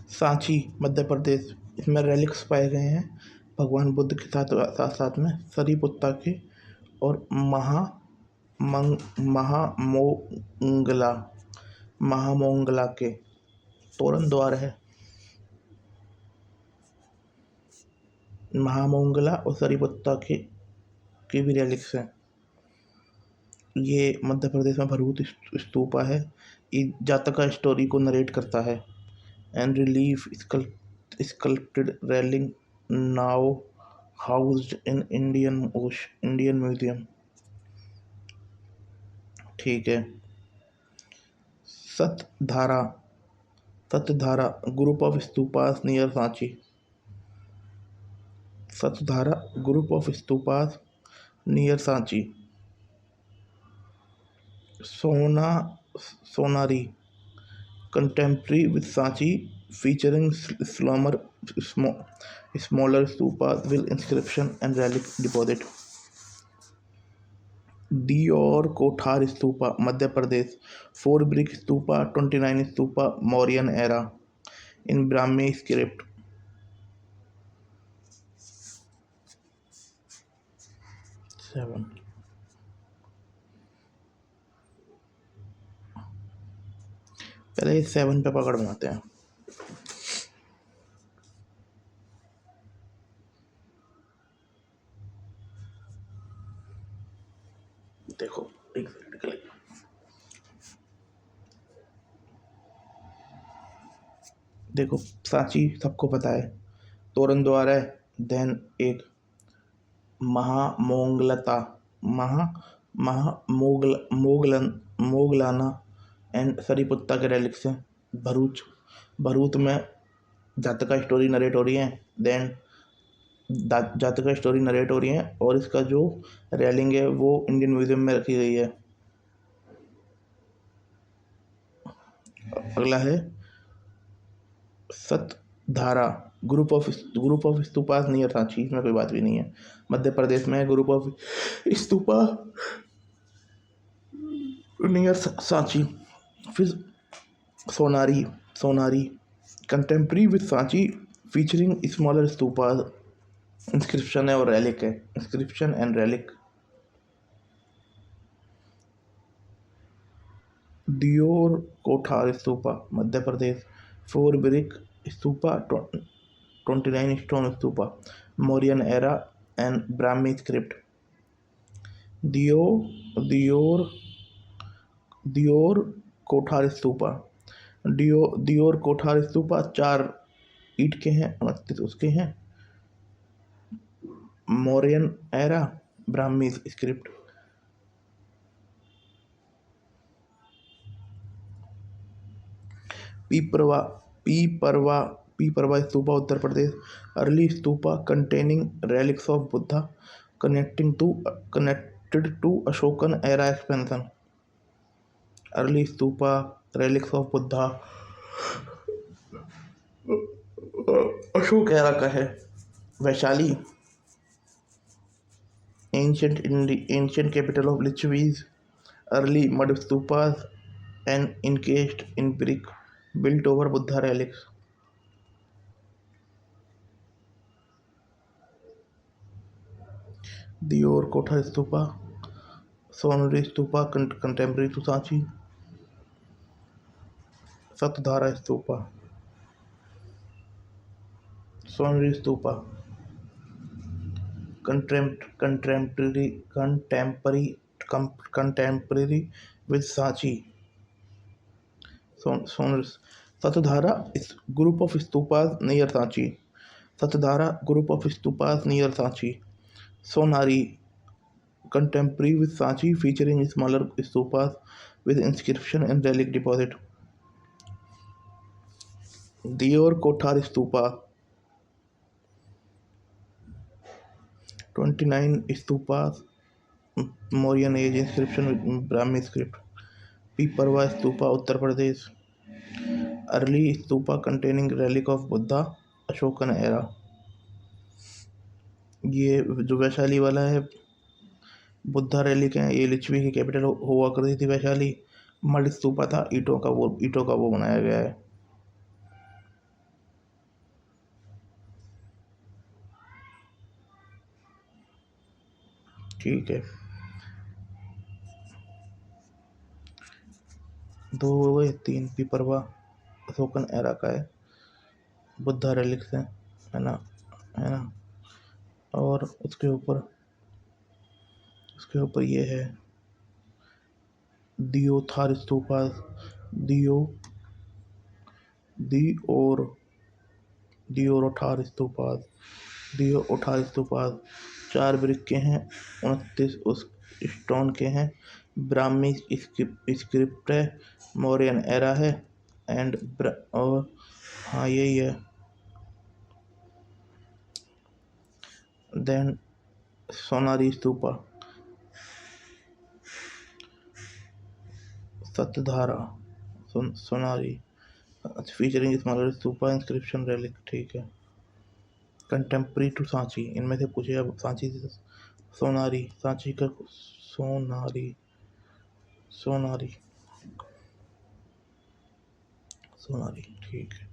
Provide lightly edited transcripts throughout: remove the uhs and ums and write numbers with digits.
सांची मध्य प्रदेश, इसमें रेलिक्स पाए गए हैं भगवान बुद्ध के साथ साथ साथ में सरीपुत्ता के और महामोंगला महामोंगला के। तोरण द्वार है महामोंगला और सरीपुत्ता की भी रेलिक्स हैं। ये मध्य प्रदेश में भरूच स्तूपा है। ये जातका स्टोरी को नरेट करता है। And relief sculpted railing now housed in Indian museum. ठीक है। Satdhara group of stupas near Sanchi. Satdhara group of stupas near Sanchi. Sonari contemporary with Sanchi, featuring smaller stupas with inscription and relic deposit. दियोर Kothar stupa Madhya Pradesh, 4 brick stupa, 29 stupa, Mauryan era in Brahmi script. पहले 7 पे पकड़ बनाते हैं। देखो एक second के लिए। देखो सांची सबको पता है, तोरण द्वार है। देन एक मोगलाना एंड सरीपुत्ता के रेलिक्स हैं। भरूच में जातका स्टोरी नरेट हो रही है। देन जातका स्टोरी नरेट हो रही है और इसका जो रेलिंग है वो इंडियन म्यूजियम में रखी गई है। अगला है Satdhara group of stupas near Sanchi. इसमें कोई बात भी नहीं है, मध्य प्रदेश में group of stupa near Sanchi. फिर Sonari contemporary with Sanchi, featuring smaller stupas, inscription है और रेलिक है। Inscription and relic. Deor Kothar stupa Madhya Pradesh, 4 brick stupa, 29 stone stupa, Mauryan era and Brahmi script. Deor Kothar stupa 4 ईंट के हैं, 29 उसके हैं। Mauryan era, Brahmi script. Piprahwa stupa Uttar Pradesh, early stupa containing relics of Buddha connected to Ashokan era expansion. Early stupa relics of Buddha Ashoka era का है। Vaishali ancient capital of Licchavis, early mud stupas and encased in brick built over Buddha relics. Deor Kotha stupa, Sonari stupa contemporary to Sanchi. Satdhara stupa, Sonari stupa contemporary with Sanchi. Satdhara group of stupas near Sanchi. Satdhara group of stupas near Sanchi. Sonari contemporary with Sanchi, featuring smaller stupas with inscription and relic deposit. Deor Kothar stupa, 29 stupas, Mauryan age, inscription with Brahmi script. Piprahwa stupa Uttar Pradesh, early stupa containing relic of Buddha Ashokan era. ये जो वैशाली वाला है Buddha relic है, ये लिच्छवी की capital हुआ करती थी वैशाली। मड स्तूपा था, ईंटों का वो बनाया गया है। ठीक है, 2 हो गए। 3 पिपरवा अशोकन एरा का है, बुद्धा रेलिक्स है ना, है ना। और उसके ऊपर ये है दियोथार स्तूपा, दियो दी और दियोठार स्तूपा, दियोठार स्तूपा 4 ब्रिक के हैं, 29 उस स्टोन के हैं। ब्राह्मी स्क्रिप्ट है, मौर्यन एरा है और हाँ यही है। Then Sonari stupa, Satdhara Sonari featuring smaller stupa inscription relic, ठीक है। कंटेम्प्रेरी टू सांची, इनमें से पूछे अब सांची से सोनारी, सांची का सोनारी सोनारी सोनारी, ठीक है।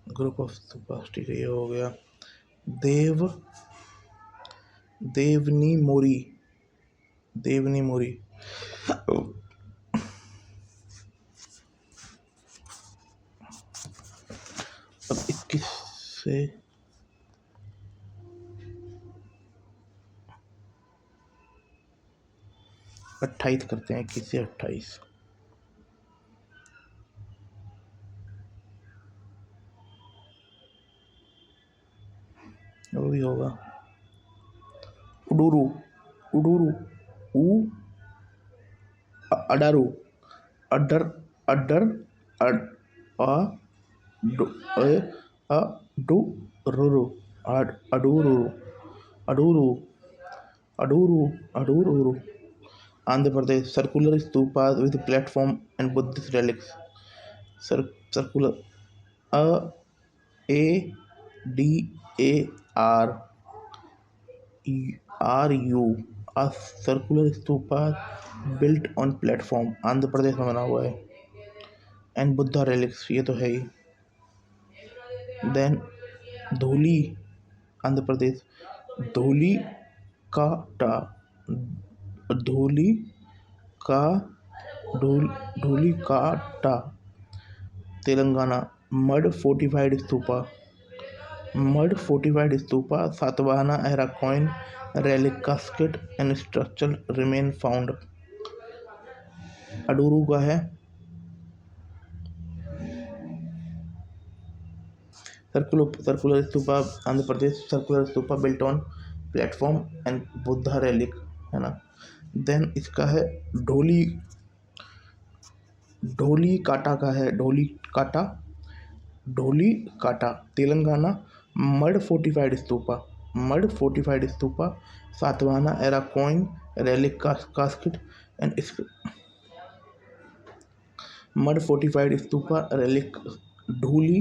ग्रुप ऑफ स्तूपास, ठीक है, ये हो गया। देवनी मोरी अब 21 से 28 करते हैं, 21 से 28। वो भी होगा उडुरू उडुरू उ अडारू अडर अडर अड अ डु ए अ डू रुरु Adurru Adurru Adurru Adurru Andhra Pradesh circular stupa with platform and Buddhist relics, circular uh A D A R U a circular stupa built on platform, Andhra Pradesh में बना हुआ है। एंड बुद्धा रेलिक्स, ये तो है ही। देन धूली आंध्र प्रदेश, धूली काटा धूली का Dhulikatta Telangana, mud fortified stupa Satavahana era coin relic casket and structure remain found, Adurru का है। Circular stupa Andhra Pradesh, circular stupa built on platform and Buddha relic, है ना। देन इसका है ढोली काटा का है, Dhulikatta Telangana, mud fortified stupa Satavahana era coin relic casket and mud fortified stupa relic ढोली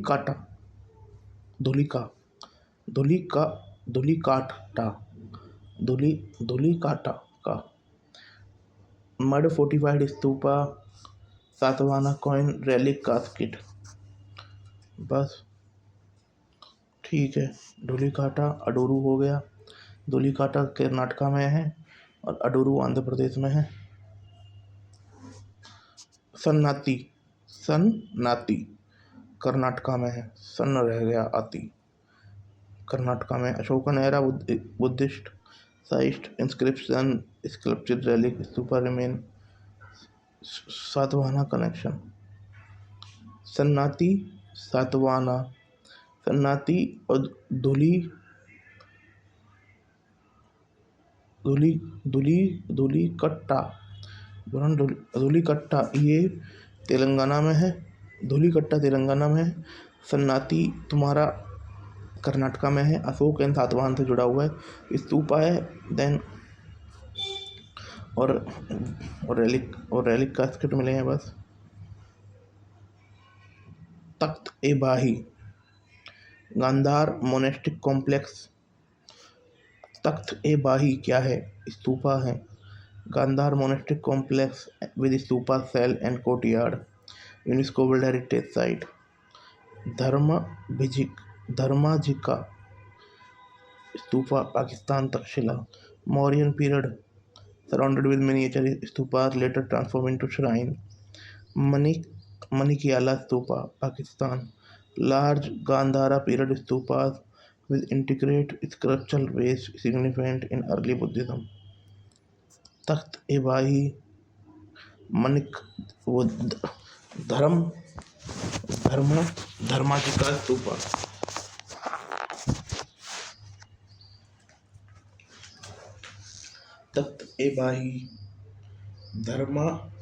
काटा धूली काटा का mud fortified stupa Satavahana coin relic casket, बस ठीक है। धूलिकाटा अडूरू हो गया, धूलिकाटा कर्नाटका में है और अडूरू आंध्र प्रदेश में है। सन्नाती कर्नाटका में है, सन रह गया आती, कर्नाटका में। Ashokan era Buddhist site inscription sculpture relic stupa remain, Satavahana connection, Sannati और धूलिकट्टा ये तेलंगाना में है, सन्नाती तुम्हारा कर्नाटका में है। अशोक एंड सातवाहन से जुड़ा हुआ है, स्तूपा है। देन और रेलिक कास्केट मिले हैं बस। तख्त ए बाही गांधार मोनेस्टिक कॉम्प्लेक्स, तख्त ए बाही क्या है? स्तूपा है। Gandhara monastic complex with stupa cell and courtyard, UNESCO world heritage site. Dharmarajika stupa Pakistan Takshashila Mauryan period surrounded with miniature stupas later transformed into shrine. Manik Manikyala Stupa, Pakistan. Large Gandhara period stupas with intricate sculptural base significant in early Buddhism. Takht-e-Bahi, Manik वो धर्म धर्म धर्माधिकार स्तूपा. तख्त-ए-बाही धर्माराजिका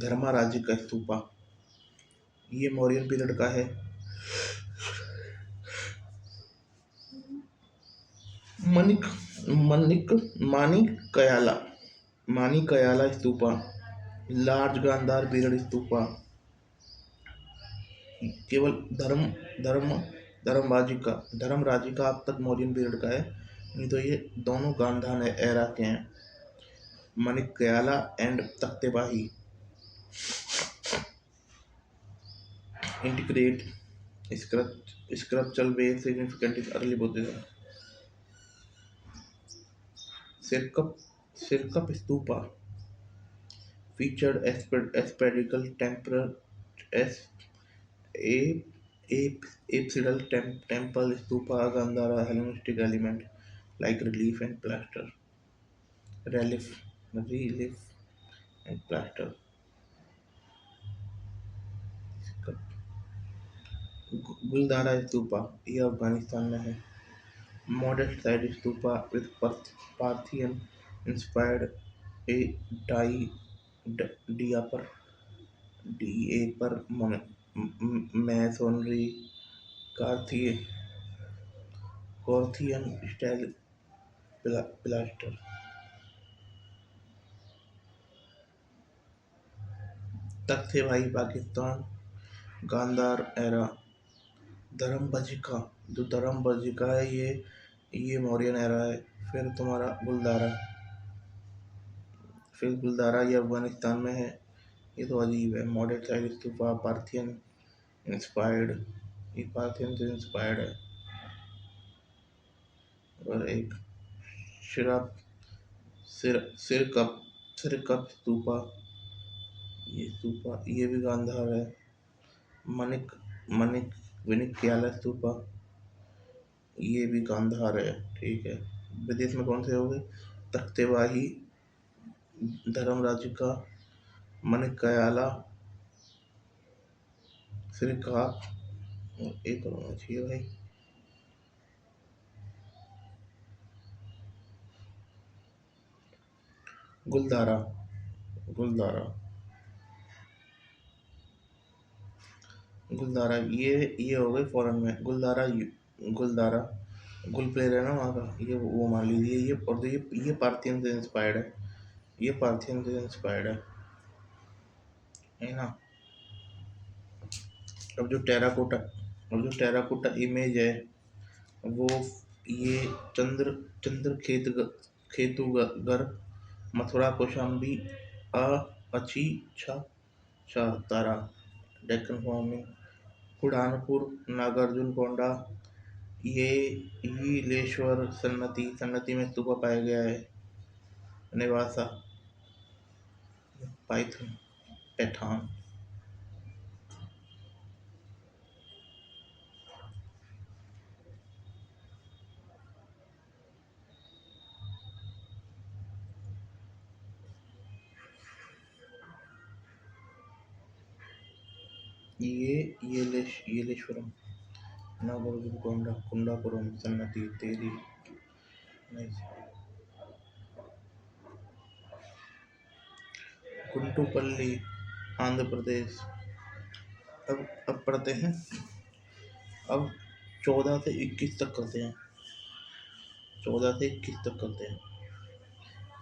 धर्माराजिका स्तूपा. ये Mauryan period का है. मनिक मनिक Manikyala stupa. Large Gandhara period stupa. केवल धर्मराजिका अब तक मौर्यन पीरियड का है, नहीं तो ये दोनों गांधार एरा के हैं. मनिकयाला and तख्त-ए-बाही integrate sculptural base significant in early Buddhism. Sirkap Stupa featured aspherical apsidal temple stupa Gandhara Hellenistic element like relief and plaster. Guldara stupa, ये अफगानिस्तान में है. Modest side stupa with Parthian inspired a diaper masonry Corinthian style pilaster. Takht-i-Bahi Pakistan Gandhara era. Dharmarajika है ये Mauryan era है. फिर तुम्हारा गुलदारा ये अफगानिस्तान में है. ये तो अजीब है. Modern style stupa Parthian inspired, ये पार्थियन से इंस्पायर्ड है. और एक सिरकप स्तूपा, ये भी गांधार है. विनिक्याला स्तूपा, ये भी गांधार है. ठीक है. विदेश में कौन से हो गए? तख्त-ए-बाही, धर्मराजिका, मनिकयाला, सिरकप और एक और होना चाहिए भाई. गुलदारा ये हो गई फॉरेन में. गुलदारा गुल प्लेयर है ना वहाँ का, ये वो मान लीजिए. ये और ये पार्थियन से इंस्पायर्ड है ना. अब जो टेराकोटा इमेज है वो ये चंद्र खेतुगर मथुरा कौशाम्बी अची छा तारा डेक्कन फार्मिंग कुड़ानपुर नागार्जुनकोंडा ये ईलेश्वर सन्नति में स्तूपा पाया गया है. नेवासा पाइथन पैठान. ये येलेश्वरम नागार्जुनकोंडा कुंडापुरम सन्नति तेरी गुंटूपल्ली आंध्र प्रदेश. अब पढ़ते हैं. अब 14 से 21 तक करते हैं.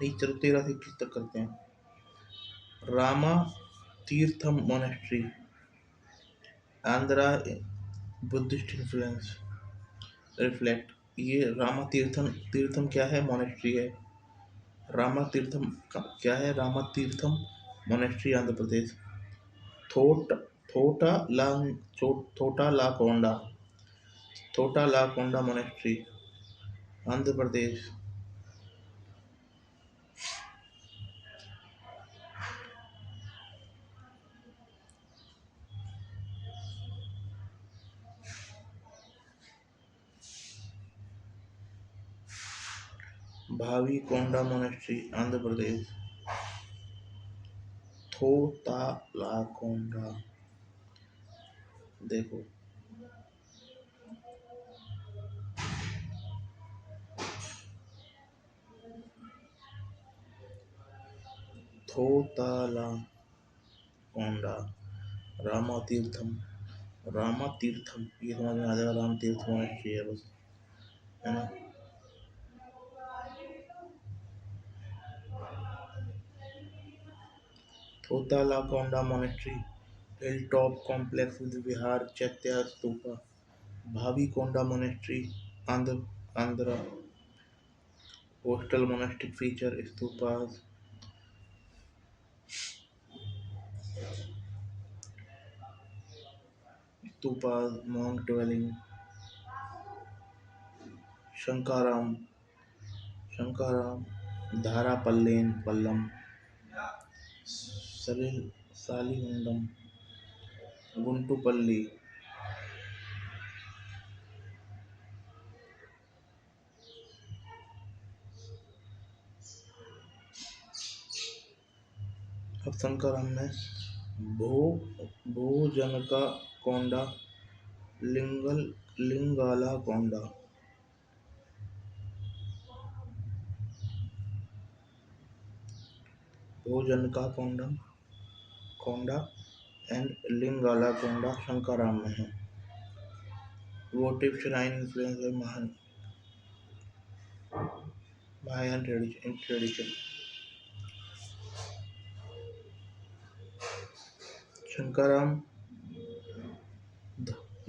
नहीं चलो 13 से 21 तक करते हैं. Ramatirtham monastery Andhra Buddhist influence reflect. ये रामा तीर्थम क्या है? मोनेस्ट्री है. रामा तीर्थम क्या है? रामा तीर्थम मोनेस्ट्री आंध्र प्रदेश. थोटा ला थोटा ला कोंडा, थोटा ला कोंडा मोनेस्ट्री, आंध्र प्रदेश। भावी कोंडा मोनेस्ट्री, आंध्र प्रदेश। थोता ला कोंडा, देखो थोता ला कोंडा, रामा तीर्थम, रामा तीर्थम, ये समझ में आ जाएगा, राम तीर्थ मोनेस्ट्री है बस, है ना। Thotlakonda monastery, hill top complex with vihara chaitya stupa, Bavikonda monastery, Andhra Andhra, coastal monastic feature stupas, stupas, monk dwelling, Sankaram, Sankaram, Dharapalem पल्लम, सलिल सालिगुंडम, गुंटुपल्ली। अब शंकाराम में भो भोजनका कोंडा, Lingala Konda, भोजनका Konda and Lingala कोंडा शंकाराम में है। Votive shrine influence by Mahayana tradition. Sankaram,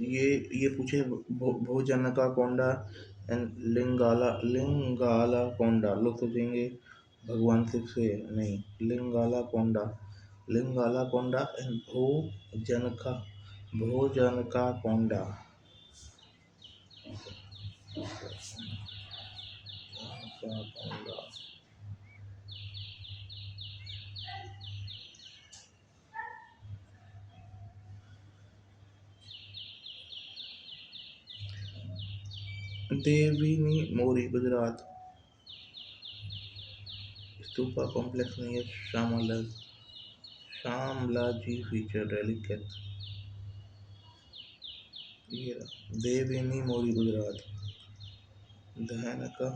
ये पूछे भोजनका कोंडा एंड लिंगाला कोंडा, लोग सोचेंगे भगवान शिव से, नहीं, Lingalakonda and Bojjannakonda. Devni Mori, Gujarat, stupa complex near Shamlaji feature delicate. ये देवीनी मोरी, गुजरात, दहनका,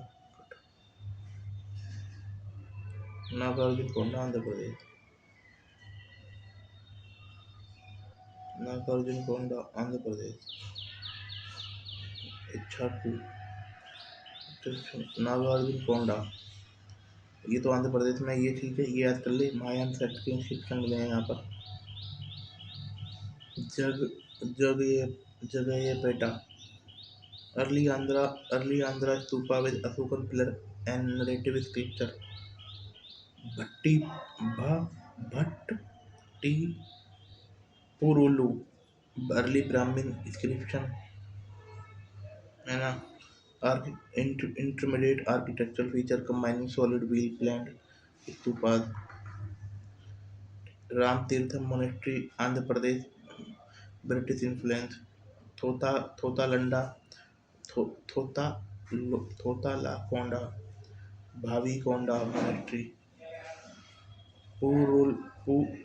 नागार्जुन कोंडा, आंध्र प्रदेश, नागार्जुन कोंडा, आंध्र प्रदेश, इच्छाकू, नागार्जुन कोंडा, ये तो आंध्र प्रदेश में, ये ठीक है, ये याद कर ले, मायान फैक्ट के इंस्क्रिप्शन मिले हैं यहाँ पर। Jaggayyapeta, early Andhra stupa with Ashokan pillar and narrative scripture, Bhattiprolu, early Brahmi inscription, है ना। Intermediate architectural feature combining solid wheel planned stupas, Ramatirtham monastery, Andhra Pradesh, British influence, Thotlakonda, Thotlakonda, Bavikonda monastery,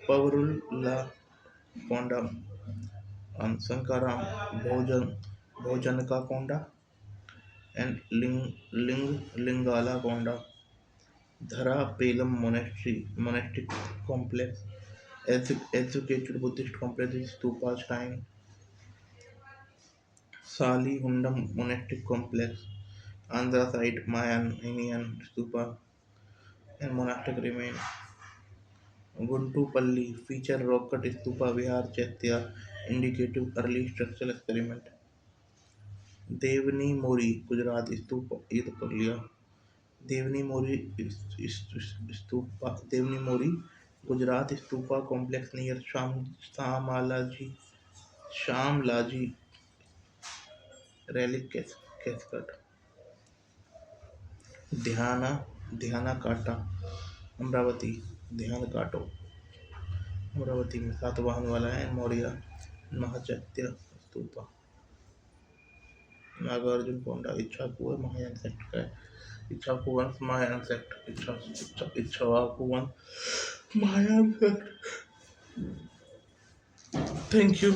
पवरुला Konda, शंकाराम, भोजनका Konda and Lingalakonda, Dharapalem monastic complex, educated Buddhist complex stupa shrine, Salihundam monastic complex, Andhra site मायान stupa and monastic remain, Guntupalli feature rocket stupa vihara chaitya indicative early structural experiment, Devni Mori, Gujarat, stupa, ये तो कर लिया। देवनी मोरी स्तूपा, देवनी मोरी Gujarat Stupa complex near Shamlaji relic cascade. ध्याना ध्याना काटा अमरावती ध्यान काटो अमरावती में सातवाहन वाला है मौर्य महाचैत्य स्तूपा। नागार्जुन कोंडा इच्छाकुवंश महायान सेक्ट का है। इच्छाकुवंश महायान सेक्ट इच्छाकुवंश महायान सेक्ट। Thank you.